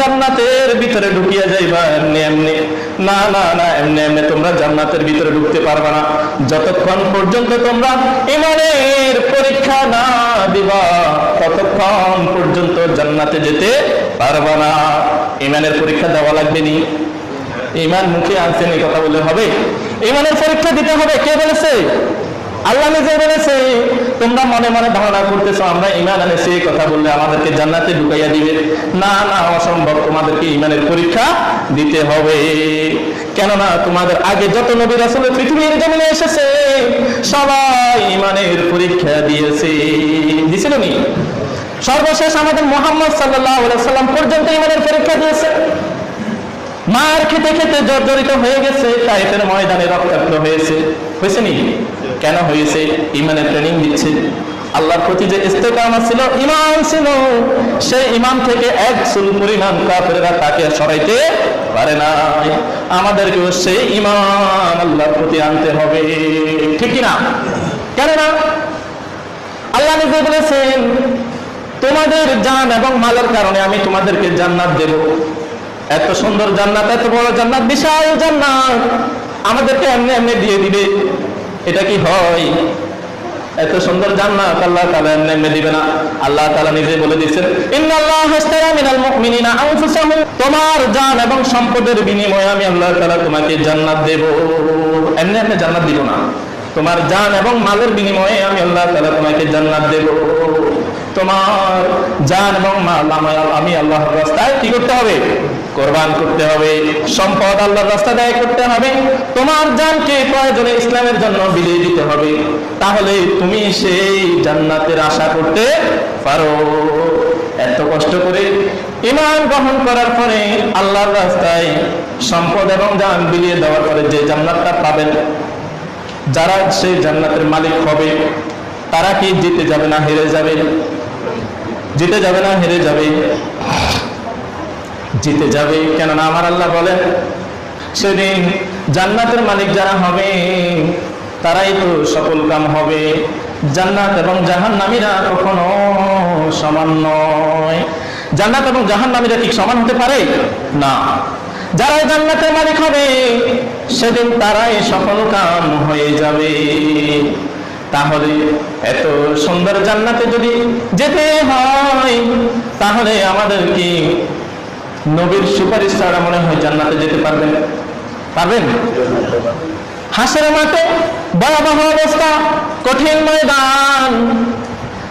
জান্নাতের ভিতরে ঢুকিয়া যাইবা এমনি এমনি। না না না, এমনি এমনি তোমরা জান্নাতের ভিতরে ঢুকতে পারবা না যতক্ষণ পর্যন্ত তোমরা ঈমানের পরীক্ষা না দিবা, ততক্ষণ পর্যন্ত জান্নাতে যেতে পারবা না। ঈমানের পরীক্ষা দেওয়া লাগবে নি? ঈমান মুখে আনছেন এই কথা বলে হবে? ঈমানের পরীক্ষা দিতে হবে। কে বলেছে? আল্লাহ নিজে বলেছে। তোমরা মনে মনে ধারণা করতেছো আমরা ঈমান আনেছি, এই কথা বললে আমাদেরকে জান্নাতে ঢুকাইয়া দিবে। না না, অসম্ভব। তোমাদেরকে ঈমানের পরীক্ষা দিতে হবে। কেননা তোমাদের আগে যত নবী রাসূল পৃথিবীর জমিনে এসেছে সবাই ঈমানের পরীক্ষা দিয়েছে। দিছিল নি? সর্বশেষ আমাদের মুহাম্মদ সাল্লাল্লাহু আলাইহি ওয়াসাল্লাম পর্যন্ত ঈমানের পরীক্ষা দিয়েছে। মার খেতে খেতে জর্জরিত হয়ে গেছে, তাইফের ময়দানে রক্তাক্ত হয়েছে। হয়েছে নি? কেন হয়েছে? ঈমানের ট্রেনিং দিচ্ছে। আল্লাহর প্রতি যে ইস্তেকামত ছিল, ঈমান ছিল, সেই ঈমান থেকে এক চুল পরিমাণ কাফেররা তাকে সরাইতে পারে না। আমাদেরকেও সেই ঈমান আল্লাহর প্রতি আনতে হবে, ঠিক কি না? কেননা আল্লাহ নিজে বলেছেন তোমাদের জান এবং মালের কারণে আমি তোমাদেরকে জান্নাত দেব। এত সুন্দর জান্নাত, এত বড় জান্নাত, বিশাল জান্নাত আমাদেরকে এমনি এমনি দিয়ে দিবে। এটা কি হয়? এত সুন্দর জান্নাত আল্লাহ তাআলা এমনি এমনি দিবে না। আল্লাহ তাআলা নিজে বলে দিয়েছেন ইন্নাল্লাহা আশতারা মিনাল মুমিনিনা আনফুসাহুম, তোমার জান এবং সম্পদের বিনিময়ে আমি আল্লাহ তাআলা তোমাকে জান্নাত দেব। এমনি এমনি জান্নাত দিব না, তোমার জান এবং মালের বিনিময়ে আমি আল্লাহ তাআলা তোমাকে জান্নাত দেব। তোমার জান এবং মাল আমি আল্লাহর রাস্তায় কি করতে হবে? কোরবান করতে হবে। সম্পদ আল্লাহর রাস্তায় ব্যয় করতে হবে। তোমার জানকে প্রয়োজনে ইসলামের জন্য বিলিয়ে দিতে হবে। তাহলে তুমি সেই জান্নাতের আশা করতে পারো। এত কষ্ট করে ঈমান গ্রহণ করার পরে আল্লাহর রাস্তায় সম্পদ এবং জান বিলিয়ে দেওয়ার পরে যে জান্নাতটা পাবেন, যারা সেই জান্নাতের মালিক হবে তারা কি জিতে যাবে না হেরে যাবে? জিতে যাবে না হেরে যাবে? জিতে যাবে। কেননা আমার আল্লাহ বলেন সেদিন জান্নাতের মালিক যারা হবে তারাই তো সফল কাম হবে। জান্নাত এবং জাহান্নামীরা কখনো সমান নয়। জান্নাত এবং জাহান্নামীরা কি সমান হতে পারে? না। যারা জান্নাতের মালিক হবে সেদিন তারাই সফল কাম হয়ে যাবে। তাহলে এত সুন্দর জান্নাতে যদি যেতে হয় তাহলে আমাদের কি নবীর সুপারিশ ছাড়া মনে হয় জান্নাতে যেতে পারবেন? পারবেন? হাসরের মাঠে ভয়াবহ অবস্থা, কঠিন ময়দান।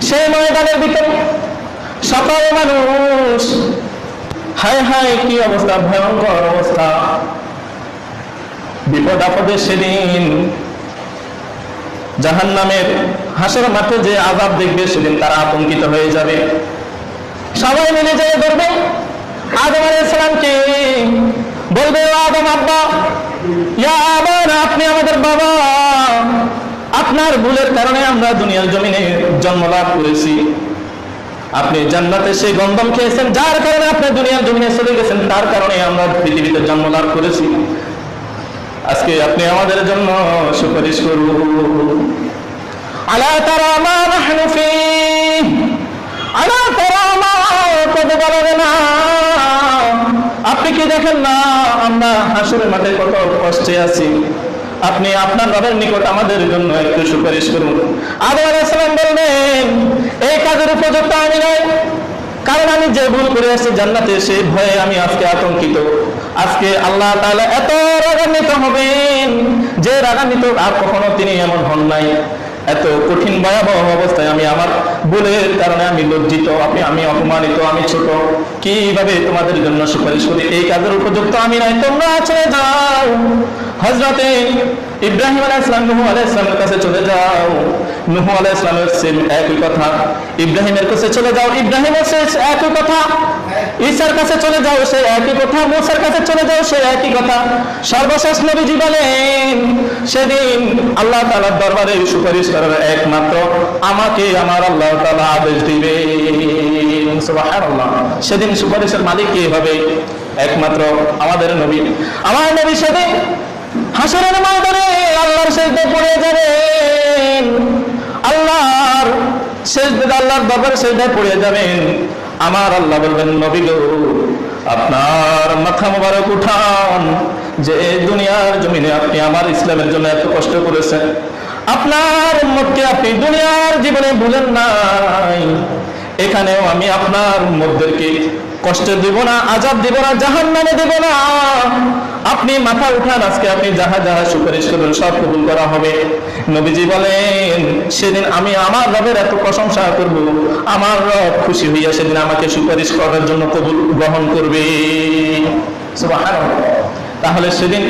সেই ময়দানের ভিতরে সকল মানুষ, হায় হায় কি অবস্থা, ভয়ঙ্কর অবস্থা। বিপদ আপদে সেদিন জাহান্নামের হাসরের মাঠে যে আযাব দেখবে সেদিন তারা আতঙ্কিত হয়ে যাবে। সবাই মিলে যেয়ে ধরবে আদম আলাইহিস সালামকে, বলবে আদম আব্বা, ইয়া আদম, আপনি আমাদের বাবা, আপনার ভুলের কারণে আমরা দুনিয়ার জমিনে জন্ম লাভ করেছি। আপনি জান্নাতে সেই গন্ধম খেয়েছেন, যার কারণে আপনি দুনিয়ার জমিনে চলে গেছেন, তার কারণে আমরা পৃথিবীতে জন্ম লাভ করেছি। আজকে আপনি আমাদের জন্য সুপারিশ করুন। আলা তারা মা নাহনু ফী, আলা তারা মা কদ বালাগনা, আপনি কি দেখেন না আমরা হাসরের মাঠে কত কষ্টে আছি? আপনি আপনার রবের নিকট আমাদের জন্য একটু সুপারিশ করুন। আদম আলাইহিস সালাম বললেন এই কাজের উপযুক্ত আমি নই, কারণ আমি যে ভুল করে আসছি জান্নাতে সেই ভয়ে আমি আজকে আতঙ্কিত। আজকে আল্লাহ তাআলা এত রাগান্বিত হবেন যে রাগান্বিত আর কখনো তিনি এমন হন নাই। এত কঠিন ভয়াবহ অবস্থায় আমি আমার ভুলের কারণে আমি লজ্জিত, আমি অপমানিত, আমি ছোট। কিভাবে তোমাদের জন্য সুপারিশ করি? এই কাজের উপযুক্ত আমি নাই, তোমরা চলে যাও। হযরতে ইব্রাহিম আলাইহিস সালাম নূহ আলাইহিস সালামের কাছে চলে যাও। নূহ আলাইহিস সালামের সেম একই কথা। ইব্রাহিমের কাছে চলে যাও, ইব্রাহিমের সে একই কথা। ঈসার কাছে চলে যাও, সে একই কথা। মুসার কাছে চলে যাও, সে একই কথা। সর্বশেষ নবীজি বলেন সেদিন আল্লাহ তাআলার দরবারে সুপারিশ করার একমাত্র আমাকে আমার আল্লাহ তাআলা আদেশ দিবেন। সুবহানাল্লাহ। সেদিন সুপারিশের মালিক কে হবে? একমাত্র আমাদের নবী। আমার নবী সেদিন হাসরের ময়দানে আল্লাহর সিজদায় পড়ে যাবেন, আল্লাহর সিজদায়, আল্লাহর দরবারে সিজদায় পড়ে যাবেন। আমার আল্লাহ বলবেন, নবী গো, আপনার মাথা মোবারক উঠান, যে দুনিয়ার জমিনে আপনি আমার ইসলামের জন্য এত কষ্ট করেছেন, আপনার উম্মতকে আপনি দুনিয়ার জীবনে ভুলেন নাই, এখানেও আমি আপনার উম্মতদেরকে কষ্ট দিব না, আযাব দিব না, জাহান্নামে দিব না। আপনি মাথা উঠান, আজকে আপনি যাহা যাহা সুপারিশ করবেন সব কবুল করা হবে। নবীজি বলেন, সেদিন আমি আমার রবের এত প্রশংসা করব, আমার রব খুশি হইয়া সেদিন আমাকে সুপারিশ করার জন্য কবুল গ্রহণ করবে। সুবহানাল্লাহ। তাহলে সেদিন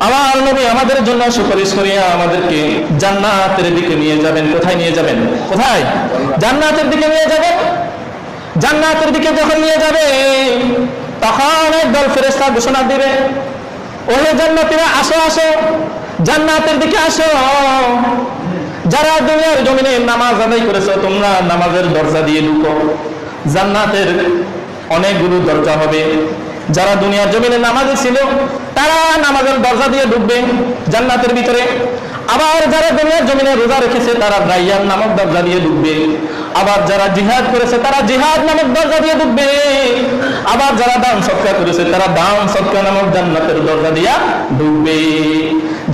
আমার নবী আমাদের জন্য সুপারিশ করিয়া আমাদেরকে জান্নাতের দিকে নিয়ে যাবেন। কোথায় নিয়ে যাবেন? কোথায়? জান্নাতের দিকে নিয়ে যাবেন। জান্নাতের দিকে যখন নিয়ে যাবে, তখন একদল ফেরেশতা ঘোষণা দিবে, ওহে জান্নাতীরা, আসো আসো, জান্নাতের দিকে আসো। যারা দুনিয়ার জমিনে নামাজ আদায় করেছো, তোমরা নামাজের দরজা দিয়ে ঢুকো। জান্নাতের অনেকগুলো দরজা হবে। যারা দুনিয়ার জমিনে নামাজে ছিল, তারা নামাজের দরজা দিয়ে ঢুকবে জান্নাতের ভিতরে। আবার যারা দুনিয়ার জমিনে রোজা রেখেছে, তারা রাইয়ান নামক দরজা দিয়ে ঢুকবে। আবার যারা জিহাদ করেছে, তারা জিহাদ নামক দরজা দিয়ে ঢুকবে। আবার যারা দান সদকা করেছে, তারা দান সদকা নামক জান্নাতের দরজা দিয়া ঢুকবে।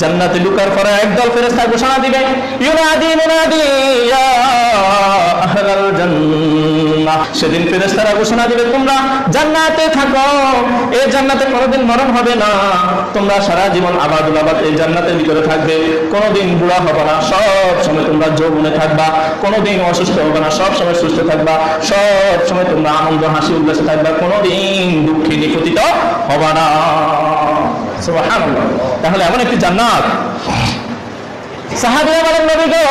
জান্নাতে ঢুকার পরে একদল ফেরেশতা ঘোষণা দিবে, ইউনাদি মুনাদি ইয়া আহলাল জান্নাহ। সেদিন ফেরেশতারা ঘোষণা দিবে, তোমরা জান্নাতে থাকো, এই জান্নাতে কোনোদিন মরণ হবে না, তোমরা সারা জীবন আবাদুল আবাদ এই জান্নাতের ভিতরে থাকবে, কোনোদিন বুড়া হবে না, সব সময় তোমরা যৌবনে থাকবা, কোনোদিন অসুস্থ হবে না, সব সময় সুস্থ থাকবা, সব সময় তোমরা আনন্দ হাসি উল্লাসে থাকবা, কোনোদিন দুঃখে নিপতিত হবে না। সুবহানাল্লাহ। তাহলে এমন একটি জান্নাত। সাহাবীরা বলেন, নবী গো,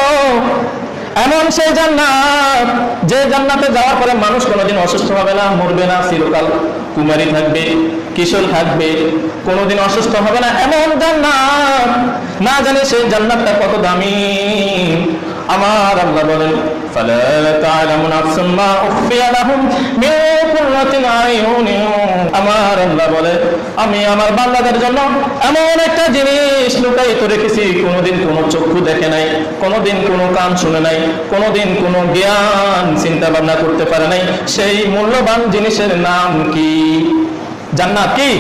এমন সেই জান্নাত, যে জান্নাতে যাওয়ার পরে মানুষ কোনোদিন অসুস্থ হবে না, মরবে না, চিরকাল কুমারী থাকবে, কিশোর থাকবে, কোনোদিন অসুস্থ হবে না, এমন জান্নাত। না জানি সেই জান্নাতটা কত দামি। আমার আল্লাহ বলেন, ফালা তা'লামু নাফসুম মা উখফিয়া লাহুম মিন কুররাতি আয়ুনিন। আমার আল্লাহ বলে, আমি আমার বান্দাদের জন্য এমন একটা জিনিস লুকায়িত রেখেছি, কোনোদিন কোনো চক্ষু দেখে নাই, কোনোদিন কোনো কান শুনে নাই, কোনোদিন কোনো জ্ঞান চিন্তা ভাবনা করতে পারে নাই। সেই মূল্যবান জিনিসের নাম কি? জান্নাত। কি?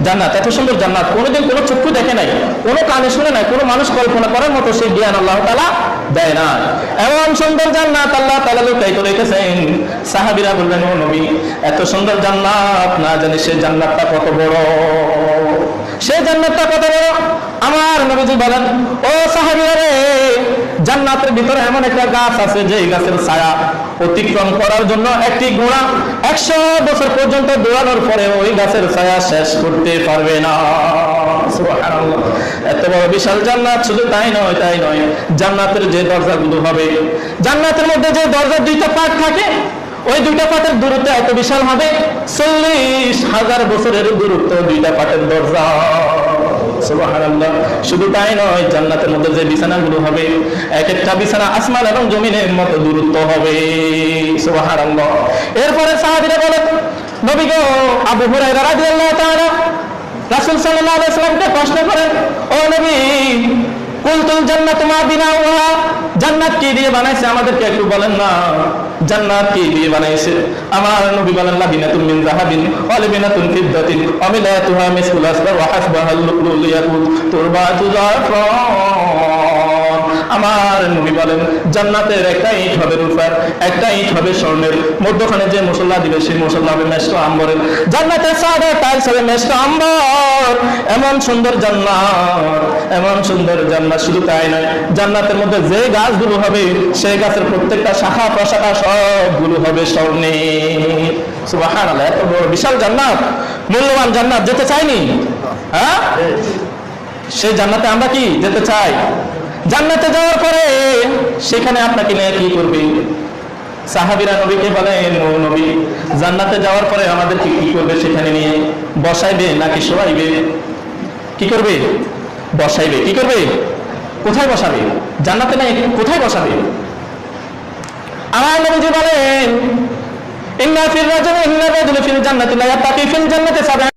জান্নাত। এত সুন্দর জান্নাত কোনোদিন কোনো চক্ষু দেখে নাই, কোনো কানে শুনে নাই, কোনো মানুষ কল্পনা করার মতো সেই জ্ঞান আল্লাহ তাআলা দেয় না। এমন সুন্দর জান্নাত আল্লাহ তাআলা লুকায়িত রেখেছেন। সাহাবীরা বললেন, ও নবী, এত সুন্দর জান্নাত, না জানি সেই জান্নাতটা কত বড়, সেই জান্নাতটা কত বড়। আমার নবীজি বলেন, ও সাহাবীরা রে, জান্নাতের ভিতরে এমন একটা গাছ আছে, যে গাছের ছায়া অতিক্রম করার জন্য একটি ঘোড়া 100 বছর পর্যন্ত দৌড়ানোর পরে ওই গাছের ছায়া শেষ করতে পারবে না। সুবহানাল্লাহ। এত বড় বিশাল জান্নাত। শুধু তাই নয়, তাই নয়, জান্নাতের যে দরজাগুলো হবে, জান্নাতের মধ্যে যে দরজার 2টা পাট থাকে, ওই 2টা পাটের দূরত্ব এত বিশাল হবে, 40,000 বছরের দূরত্ব 2টা পাটের দরজা। সুবহানাল্লাহ। শুধু তাই নয়, জান্নাতের মধ্যে যে বিছানাগুলো হবে, এক একটা বিছানা আসমান এবং জমিনের মতো দূরত্ব হবে। সুবহানাল্লাহ। এরপরে সাহাবীরা বলেন, নবী গো, আবু হুরায়রা রাদিয়াল্লাহু তাআলা রাসূল সাল্লাল্লাহু আলাইহি ওয়াসাল্লামকে প্রশ্ন করেন, ও নবী, কুলতুল জান্নাতু মা বিনাউহা, জান্নাত কি দিয়ে বানাইছে, আমাদেরকে একটু বলেন না, জান্নাত কি দিয়ে বানাইছে? আমার নবী বলেন, লাবিনাতুন মিন যাহাবিন ওয়া লাবিনাতুন ফিদ্দাতিন ওয়া মিলাতুহা মিসকুল আসফার ওয়া হাসবাহাল লুলুল ইয়াকুত তুরবাতু জাফরান। আমার নবী বলেন, জান্নাতের একটা ইট হবে রূপার, একটা ইট হবে স্বর্ণের, মধ্যখানে যে মুসল্লা দিবে সেই মুসল্লা হবে মেশক আম্বরের। জান্নাতের সাদা টাইলস হবে মেশক আম্বর। এমন সুন্দর জান্নাত, এমন সুন্দর জান্নাত। শুধু তাই নয়, জান্নাতের মধ্যে যে গাছগুলো হবে, সেই গাছের প্রত্যেকটা শাখা প্রশাখা সবগুলো হবে স্বর্ণের। সুবহানাল্লাহ। এত বড় বিশাল জান্নাত, মূল্যবান জান্নাত, যেতে চাইনি? হ্যাঁ, সেই জান্নাতে আমরা কি যেতে চাই? জান্নাতে যাওয়ার পরে সেখানে আপনাকে নিয়ে কি করবে? সাহাবীরা নবীকে বলেন, ও নবী, জান্নাতে যাওয়ার পরে আমাদেরকে কি করবে? সেখানে নিয়ে বসাইবে নাকি শোয়াইবে? কি করবে? বসাইবে। কি করবে? কোথায় বসাবে? জান্নাতে নাই, কোথায় বসাবে? আমার নবীজি বলেন, ইন্না ফির রাজুলি ফিল জান্নাতি লা ইয়াতাকি ফিল জান্নাতি সাবআ